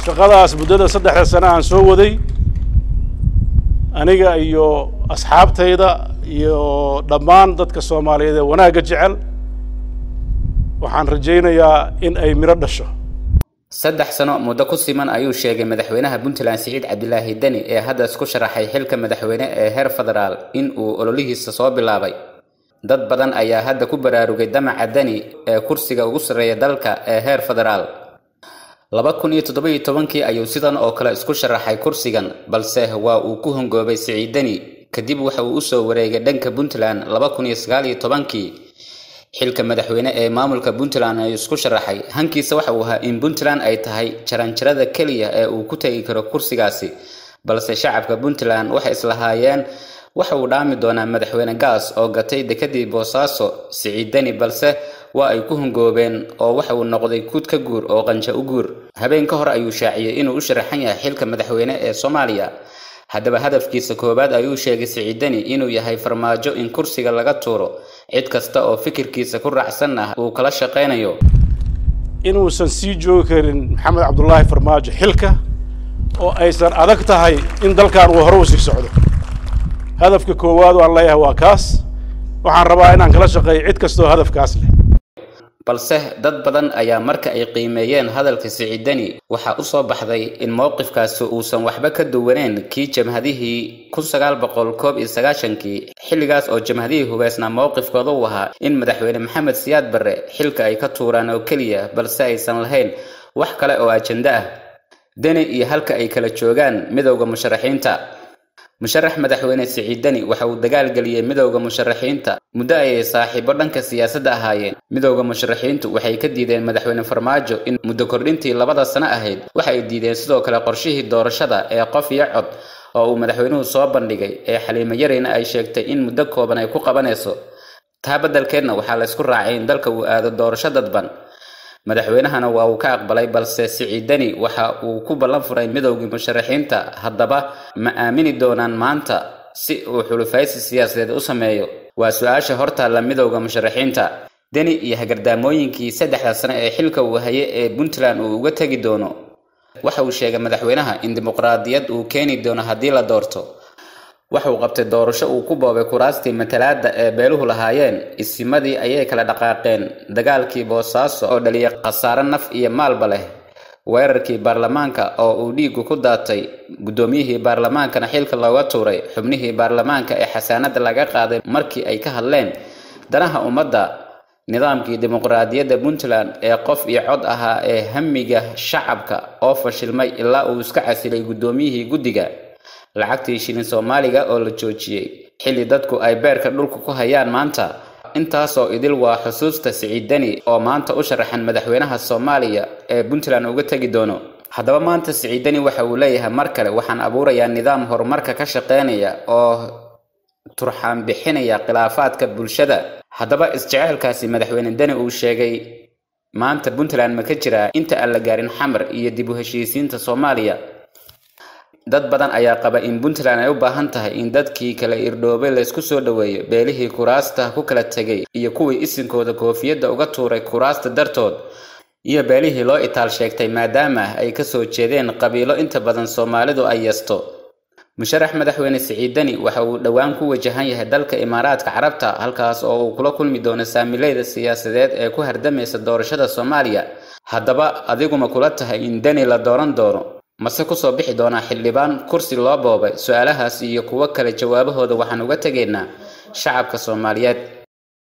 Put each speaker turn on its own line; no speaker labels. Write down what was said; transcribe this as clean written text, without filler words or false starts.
shaqadaas muddada 3 sano aan soo waday aniga iyo asxaabtayda iyo dhammaan dadka Soomaaliyeed ee wanaaga jecel waxaan rajaynayaa in ay miro dhasho
3 sano muddo ku siman ayuu sheegay madaxweynaha Puntland Siciid Cabdilaahi Dani ee hadda isku sharaxay xilka madaxweyne ee heer federaal in uu ololihiisa soo bilaabay dad badan ayaa hadda ku baraarugay damaca Dani ee kursiga ugu sareeya dalka ee heer federaal 2017 ayuu sidan oo kale isku sharaxay kursigan balse waa uu ku hongoobay Siciid Dani kadib waxa uu soo wareegay dhanka Puntland 2019 xilka madaxweyne ee maamulka Puntland ay isku sharaxay hankiisa waxa uu ahaa in Puntland ay tahay jaranjarada kaliya ee uu ku tagi karo kursigaasi balse shacabka Puntland waxa islahaayeen waxa uu dhaami doonaa madaxweyne gaas oo gatay dekadii Boosaaso Siciid Dani balse waa ay ku hongoobeen oo waxa uu noqday kuud ka guur oo qanja u guur habeen ka hor ayuu shaaciyay inuu u sharaxan yahay xilka madaxweyne ee Soomaaliya haddaba hadafkiisa koobaad ayuu sheegay Siciid Dani inuu yahay farmaajo in kursiga laga tuuro cid kasta oo fikirkiisa ku raacsan ah uu kala shaqeynayo
inuusan sii joogi karin Maxamed Cabdullaahi Farmaajo xilka oo aysan adag tahay in dalkan uu hore u sii socdo hadafka koowaad oo leeyahay waa kaas waxaan rabaa inaan kala shaqeeyo cid kasta oo hadafkaas leh
balse dad badan ayaa marka ay qiimeeyeen hadalka Siciid Dani waxa uu soo baxday in mowqifkaas uusan waxba ka duwaneen kii jamhadihii 1991 xilligaas oo jamhadihii hubeysna mowqifkooda uu ahaa in madaxweyne Maxamed Siyaad Barre xilka ay ka tuuraan oo kaliya balse aysan lahayn wax kale oo ajenda ah Dani iyo halka ay kala joogaan midowga musharaxiinta musharax madaxweyne Siciid Dani waxa uu dagaal galiyay midowga musharaxiinta muddo ay saaxiibo dhanka siyaasadda ahaayeen midowga musharaxiintu waxay ka diideen madaxweyne Farmaajo in muddo kordhintii 2 sano ahayd waxa ay diideen sidoo kale qorshihii doorashada ee qof iyo cod oo uu madaxweynuhu soo bandhigay ee Xaliimo Yareyna ay sheegtay in muddo kooban ay ku qabanayso taa beddelkeedna waxa la isku raacay in dalka uu aado doorasho dadban madaxweynahana waa uu ka aqbalay balse Siciid Dani waxa uu ku ballan furay midowga musharaxiinta haddaba ma aamini doonaan maanta si uu xulufaysi siyaasadeed u sameeyo waa su'aasha horta la midowga musharaxiinta Dani iyo hagardaamooyinkii 3 sano ee xilka uu hayay ee Puntland uu uga tagi doono waxa uu sheegay madaxweynaha in dimuqraadiyad uu keeni doono haddii la doorto waxa uu qabtay doorasho uu ku boobay kuraastii matalaadda ee beeluhu lahaayeen isimadii ayay kala dhaqaaqeen dagaalkii Boosaaso oo dhaliyay khasaare naf iyo maalba leh weerarkii baarlamaanka oo uu dhiigu ku daatay gudoomiyihii baarlamaankana xilka looga tuuray xubnihii baarlamaanka ee xasaanada laga qaaday markii ay ka hadleen danaha ummadda nidaamkii dimuqraadiyadda Puntland ee qof iyo cod ahaa ee hamiga shacabka oo fashilmay ilaa uu iska casilay gudoomiyihii guddiga lacagtii shilin Soomaaliga oo la joojiyay xilli dadku ay beerka dhulka ku hayaan maanta intaas oo idil waa xusuusta Siciid Dani oo maanta u sharaxan madaxweynaha Soomaaliya ee Puntland uga tagi doono haddaba maanta Siciid Dani waxa uu leeyahay mar kale waxaan abuurayaa nidaam horumarka ka shaqeynaya oo turxaan bixinaya khilaafaadka bulshada haddaba isjecelkaasi madaxweyne Dani uu sheegay maanta Puntland ma ka jira inta aan la gaarin xamar iyo dib u heshiisiinta Soomaaliya dad badan ayaa qaba in Puntland ay u baahan tahay in dadkii kala irdhoobay la isku soo dhaweeyo beelihii kuraasta ku kala tagay iyo kuwii isinkooda koofiyada uga tuuray kuraasta dartood iyo beelihii loo itaal sheegtay maadaama ay ka soo jeedeen qabiilo inta badan Soomaalidu ay yasto musharax madaxweyne Siciid Dani waxa uu dhawaan ku wajahan yahay dalka Imaaraadka Carabta halkaas oo uu kula kulmi doono saamilayda siyaasadeed ee ku hardamaysa doorashada Soomaaliya haddaba adigu ma kula tahay in Dani la dooran doono mase ku soo bixi doona xildhibaan kursi loo boobay su'aalahaas iyo kuwa kale jawaabahooda waxaan uga tageynaa shacabka Soomaaliyeed